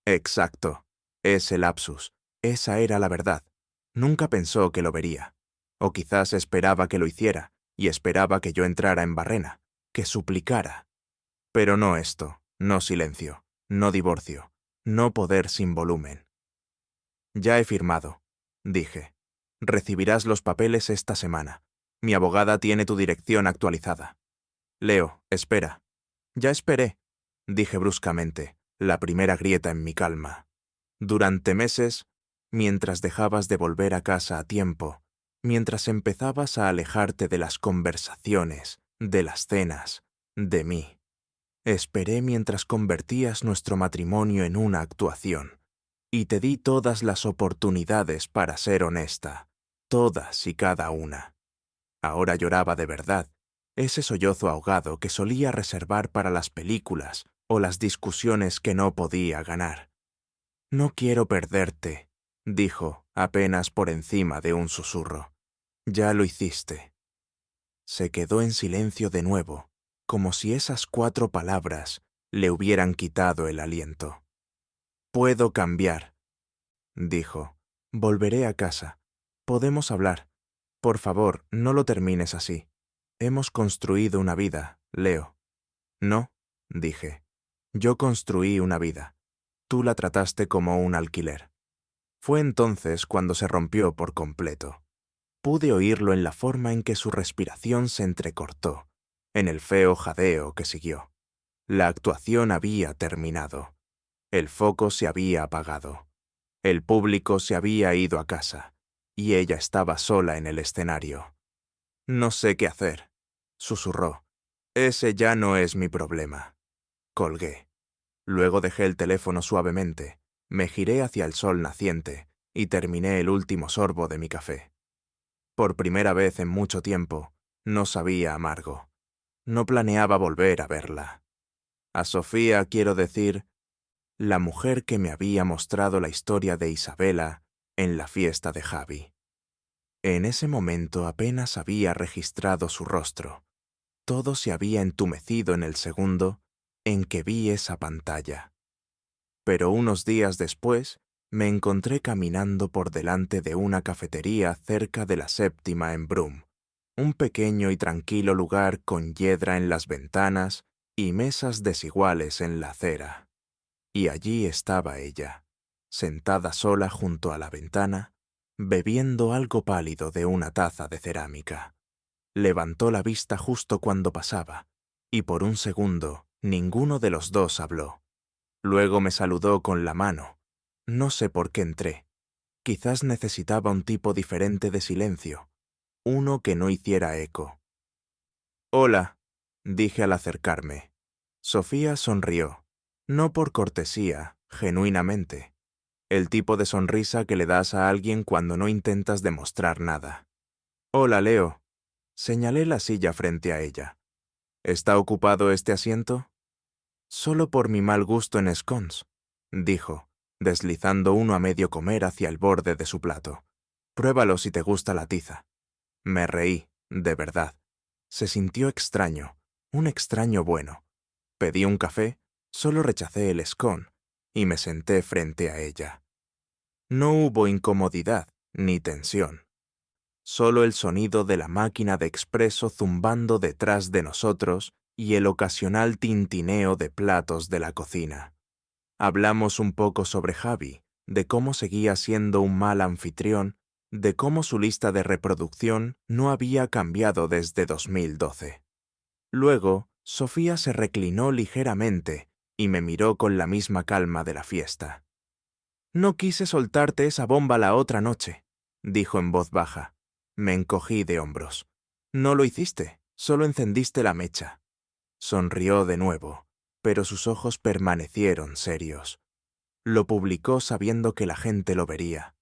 Exacto, ese lapsus, esa era la verdad. Nunca pensó que lo vería. O quizás esperaba que lo hiciera, y esperaba que yo entrara en barrena, que suplicara. Pero no esto, no silencio, no divorcio, no poder sin volumen. Ya he firmado, dije. Recibirás los papeles esta semana. Mi abogada tiene tu dirección actualizada. Leo, espera. Ya esperé, dije bruscamente, la primera grieta en mi calma. Durante meses, mientras dejabas de volver a casa a tiempo, mientras empezabas a alejarte de las conversaciones, de las cenas, de mí. Esperé mientras convertías nuestro matrimonio en una actuación, y te di todas las oportunidades para ser honesta, todas y cada una. Ahora lloraba de verdad, ese sollozo ahogado que solía reservar para las películas o las discusiones que no podía ganar. No quiero perderte, dijo, apenas por encima de un susurro. Ya lo hiciste. Se quedó en silencio de nuevo, como si esas 4 palabras le hubieran quitado el aliento. Puedo cambiar, dijo. Volveré a casa. Podemos hablar. Por favor, no lo termines así. Hemos construido una vida, Leo. No, dije. Yo construí una vida. Tú la trataste como un alquiler. Fue entonces cuando se rompió por completo. Pude oírlo en la forma en que su respiración se entrecortó, en el feo jadeo que siguió. La actuación había terminado. El foco se había apagado. El público se había ido a casa, y ella estaba sola en el escenario. No sé qué hacer, susurró. Ese ya no es mi problema. Colgué. Luego dejé el teléfono suavemente, me giré hacia el sol naciente y terminé el último sorbo de mi café. Por primera vez en mucho tiempo, no sabía amargo. No planeaba volver a verla. A Sofía quiero decir, la mujer que me había mostrado la historia de Isabela en la fiesta de Javi. En ese momento apenas había registrado su rostro. Todo se había entumecido en el segundo en que vi esa pantalla. Pero unos días después me encontré caminando por delante de una cafetería cerca de la Séptima en Broome, un pequeño y tranquilo lugar con hiedra en las ventanas y mesas desiguales en la acera. Y allí estaba ella, sentada sola junto a la ventana, bebiendo algo pálido de una taza de cerámica. Levantó la vista justo cuando pasaba, y por un segundo ninguno de los dos habló. Luego me saludó con la mano. No sé por qué entré. Quizás necesitaba un tipo diferente de silencio, uno que no hiciera eco. «Hola», dije al acercarme. Sofía sonrió, no por cortesía, genuinamente. El tipo de sonrisa que le das a alguien cuando no intentas demostrar nada. «Hola, Leo». Señalé la silla frente a ella. «¿Está ocupado este asiento?» «Solo por mi mal gusto en scones», dijo, deslizando uno a medio comer hacia el borde de su plato. «Pruébalo si te gusta la tiza». Me reí, de verdad. Se sintió extraño, un extraño bueno. Pedí un café, solo rechacé el scone, y me senté frente a ella. No hubo incomodidad ni tensión. Solo el sonido de la máquina de expreso zumbando detrás de nosotros y el ocasional tintineo de platos de la cocina. Hablamos un poco sobre Javi, de cómo seguía siendo un mal anfitrión, de cómo su lista de reproducción no había cambiado desde 2012. Luego, Sofía se reclinó ligeramente y me miró con la misma calma de la fiesta. «No quise soltarte esa bomba la otra noche», dijo en voz baja. Me encogí de hombros. «No lo hiciste, solo encendiste la mecha». Sonrió de nuevo, pero sus ojos permanecieron serios. Lo publicó sabiendo que la gente lo vería.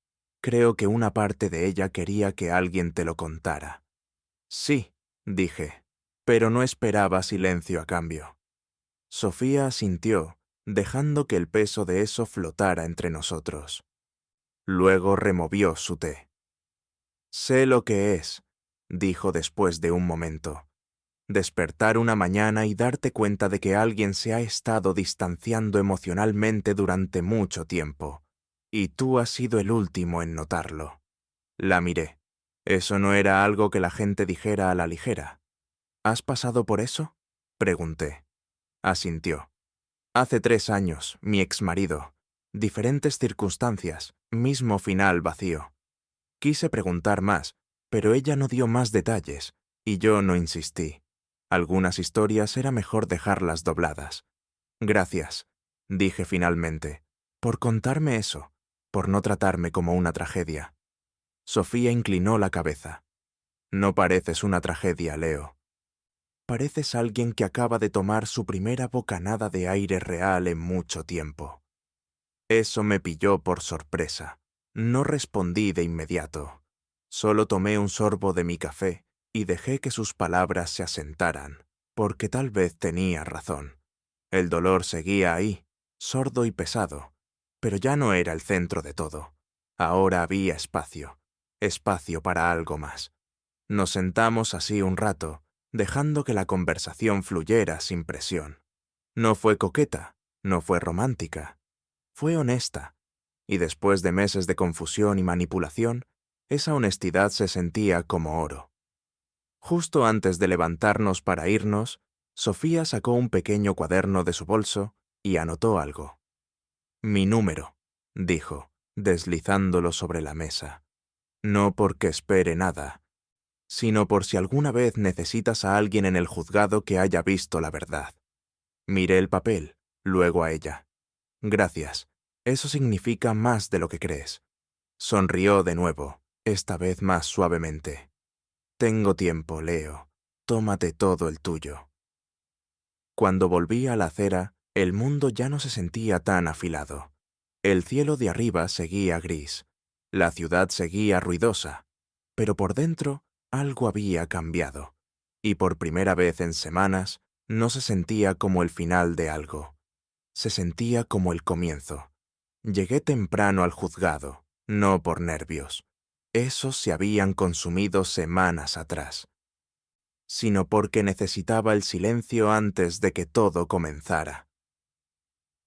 Creo que una parte de ella quería que alguien te lo contara. «Sí», dije, pero no esperaba silencio a cambio. Sofía asintió, dejando que el peso de eso flotara entre nosotros. Luego removió su té. «Sé lo que es», dijo después de un momento. «Despertar una mañana y darte cuenta de que alguien se ha estado distanciando emocionalmente durante mucho tiempo, y tú has sido el último en notarlo». La miré. «¿Eso no era algo que la gente dijera a la ligera?» «¿Has pasado por eso?», pregunté. Asintió. «Hace 3 años, mi exmarido. Diferentes circunstancias, mismo final vacío». Quise preguntar más, pero ella no dio más detalles, y yo no insistí. Algunas historias era mejor dejarlas dobladas. «Gracias», dije finalmente, «por contarme eso, por no tratarme como una tragedia». Sofía inclinó la cabeza. «No pareces una tragedia, Leo». pareces alguien que acaba de tomar su primera bocanada de aire real en mucho tiempo. Eso me pilló por sorpresa. No respondí de inmediato. Solo tomé un sorbo de mi café y dejé que sus palabras se asentaran, porque tal vez tenía razón. El dolor seguía ahí, sordo y pesado, pero ya no era el centro de todo. Ahora había espacio para algo más. Nos sentamos así un rato, dejando que la conversación fluyera sin presión. No fue coqueta, no fue romántica, fue honesta, y después de meses de confusión y manipulación, esa honestidad se sentía como oro. Justo antes de levantarnos para irnos, Sofía sacó un pequeño cuaderno de su bolso y anotó algo. «Mi número», dijo, deslizándolo sobre la mesa. «No porque espere nada, sino por si alguna vez necesitas a alguien en el juzgado que haya visto la verdad». Miré el papel, luego a ella. «Gracias. Eso significa más de lo que crees». Sonrió de nuevo, esta vez más suavemente. «Tengo tiempo, Leo. Tómate todo el tuyo». Cuando volví a la acera, el mundo ya no se sentía tan afilado. El cielo de arriba seguía gris. La ciudad seguía ruidosa. Pero por dentro algo había cambiado. Y por primera vez en semanas no se sentía como el final de algo. Se sentía como el comienzo. Llegué temprano al juzgado, no por nervios. Esos se habían consumido semanas atrás, sino porque necesitaba el silencio antes de que todo comenzara.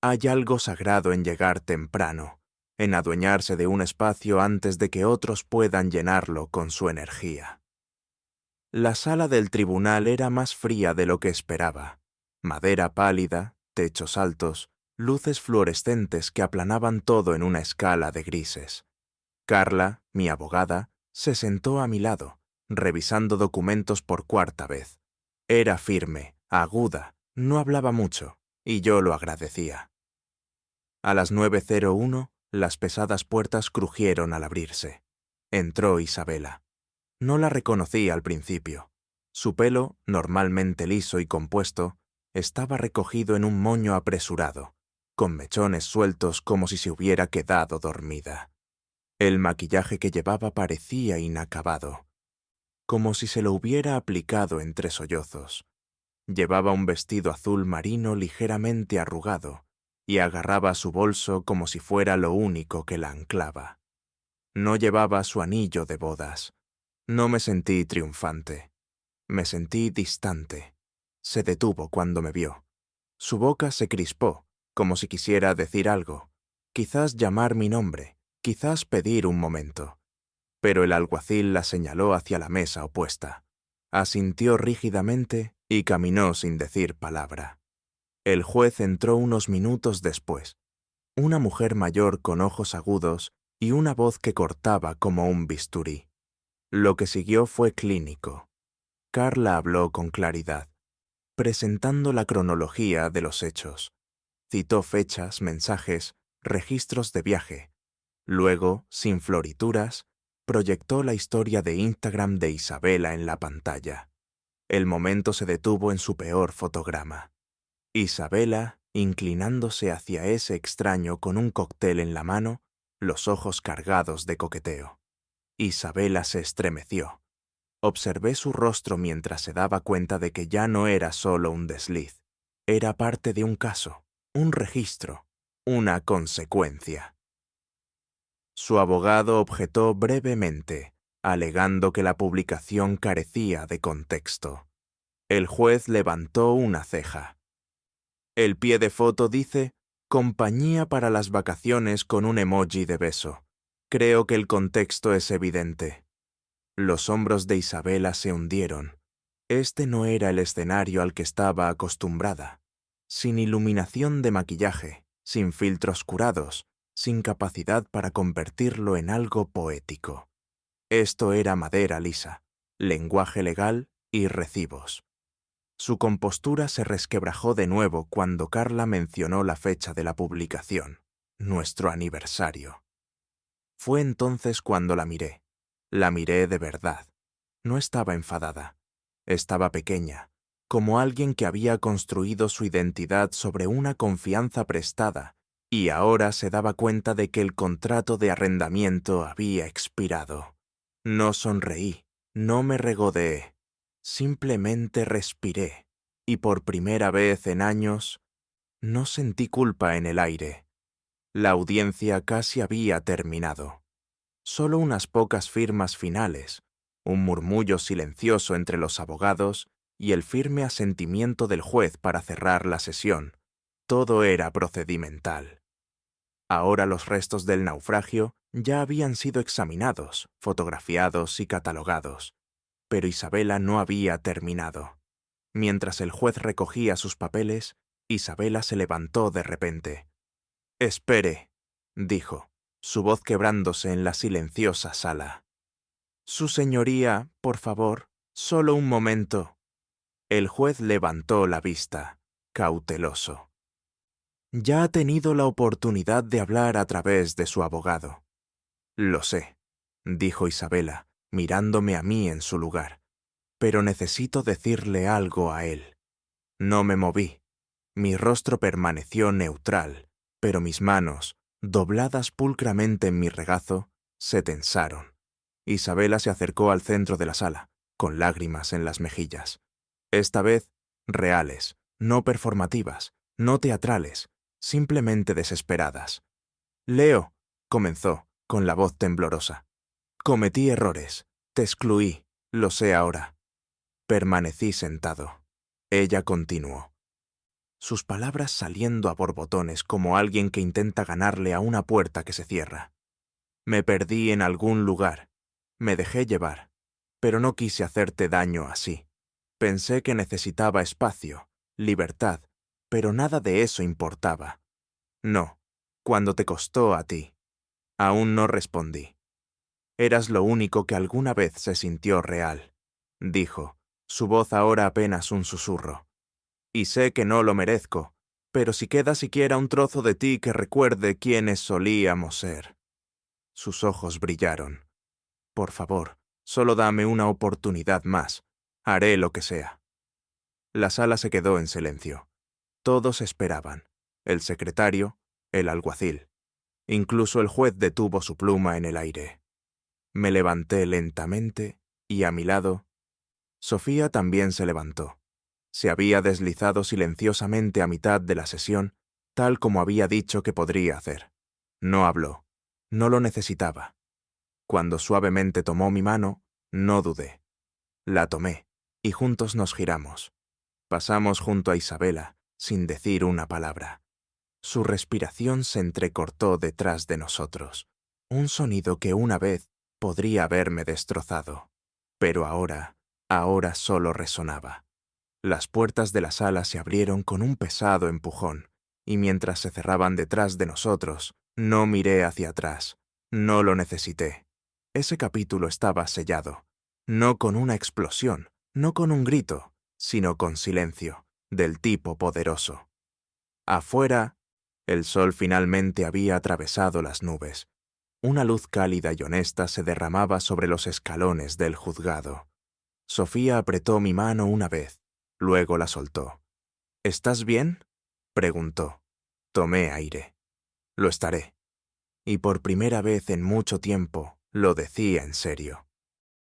Hay algo sagrado en llegar temprano, en adueñarse de un espacio antes de que otros puedan llenarlo con su energía. La sala del tribunal era más fría de lo que esperaba. Madera pálida, techos altos, luces fluorescentes que aplanaban todo en una escala de grises. Carla, mi abogada, se sentó a mi lado, revisando documentos por cuarta vez. Era firme, aguda, no hablaba mucho, y yo lo agradecía. A las 9:01, las pesadas puertas crujieron al abrirse. Entró Isabela. No la reconocí al principio. Su pelo, normalmente liso y compuesto, estaba recogido en un moño apresurado, con mechones sueltos como si se hubiera quedado dormida. El maquillaje que llevaba parecía inacabado, como si se lo hubiera aplicado entre sollozos. Llevaba un vestido azul marino ligeramente arrugado y agarraba su bolso como si fuera lo único que la anclaba. No llevaba su anillo de bodas. No me sentí triunfante. Me sentí distante. Se detuvo cuando me vio. Su boca se crispó, como si quisiera decir algo, quizás llamar mi nombre, quizás pedir un momento. Pero el alguacil la señaló hacia la mesa opuesta. Asintió rígidamente y caminó sin decir palabra. El juez entró unos minutos después. Una mujer mayor con ojos agudos y una voz que cortaba como un bisturí. Lo que siguió fue clínico. Carla habló con claridad, presentando la cronología de los hechos. Citó fechas, mensajes, registros de viaje. Luego, sin florituras, proyectó la historia de Instagram de Isabela en la pantalla. El momento se detuvo en su peor fotograma. Isabela, inclinándose hacia ese extraño con un cóctel en la mano, los ojos cargados de coqueteo. Isabela se estremeció. Observé su rostro mientras se daba cuenta de que ya no era solo un desliz. Era parte de un caso, un registro, una consecuencia. Su abogado objetó brevemente, alegando que la publicación carecía de contexto. El juez levantó una ceja. El pie de foto dice «Compañía para las vacaciones» con un emoji de beso. Creo que el contexto es evidente. Los hombros de Isabela se hundieron. Este no era el escenario al que estaba acostumbrada. Sin iluminación de maquillaje, sin filtros curados, sin capacidad para convertirlo en algo poético. Esto era madera lisa, lenguaje legal y recibos. Su compostura se resquebrajó de nuevo cuando Carla mencionó la fecha de la publicación, nuestro aniversario. Fue entonces cuando la miré. La miré de verdad. No estaba enfadada. Estaba pequeña, como alguien que había construido su identidad sobre una confianza prestada y ahora se daba cuenta de que el contrato de arrendamiento había expirado. No sonreí, no me regodeé, simplemente respiré, y por primera vez en años no sentí culpa en el aire. La audiencia casi había terminado. Solo unas pocas firmas finales, un murmullo silencioso entre los abogados y el firme asentimiento del juez para cerrar la sesión. Todo era procedimental. Ahora los restos del naufragio ya habían sido examinados, fotografiados y catalogados, pero Isabela no había terminado. Mientras el juez recogía sus papeles, Isabela se levantó de repente. «Espere», dijo, su voz quebrándose en la silenciosa sala. «Su señoría, por favor, solo un momento». El juez levantó la vista, cauteloso. «Ya ha tenido la oportunidad de hablar a través de su abogado». «Lo sé», dijo Isabela, mirándome a mí en su lugar. «Pero necesito decirle algo a él». No me moví. Mi rostro permaneció neutral, pero mis manos, dobladas pulcramente en mi regazo, se tensaron. Isabela se acercó al centro de la sala, con lágrimas en las mejillas. Esta vez, reales, no performativas, no teatrales, simplemente desesperadas. «Leo», comenzó, con la voz temblorosa. «Cometí errores, te excluí, lo sé ahora». Permanecí sentado. Ella continuó, sus palabras saliendo a borbotones como alguien que intenta ganarle a una puerta que se cierra. «Me perdí en algún lugar, me dejé llevar, pero no quise hacerte daño así. Pensé que necesitaba espacio, libertad, pero nada de eso importaba. No, cuando te costó a ti». Aún no respondí. «Eras lo único que alguna vez se sintió real», dijo, su voz ahora apenas un susurro. «Y sé que no lo merezco, pero si queda siquiera un trozo de ti que recuerde quiénes solíamos ser». Sus ojos brillaron. «Por favor, solo dame una oportunidad más. Haré lo que sea». La sala se quedó en silencio. Todos esperaban. El secretario, el alguacil. Incluso el juez detuvo su pluma en el aire. Me levanté lentamente y a mi lado, Sofía también se levantó. Se había deslizado silenciosamente a mitad de la sesión, tal como había dicho que podría hacer. No habló. No lo necesitaba. Cuando suavemente tomó mi mano, no dudé. La tomé, y juntos nos giramos. Pasamos junto a Isabela, sin decir una palabra. Su respiración se entrecortó detrás de nosotros, un sonido que una vez podría haberme destrozado. Pero ahora solo resonaba. Las puertas de la sala se abrieron con un pesado empujón, y mientras se cerraban detrás de nosotros, no miré hacia atrás. No lo necesité. Ese capítulo estaba sellado, no con una explosión, no con un grito, sino con silencio, del tipo poderoso. Afuera, el sol finalmente había atravesado las nubes. Una luz cálida y honesta se derramaba sobre los escalones del juzgado. Sofía apretó mi mano una vez, luego la soltó. «¿Estás bien?», preguntó. Tomé aire. «Lo estaré». Y por primera vez en mucho tiempo lo decía en serio.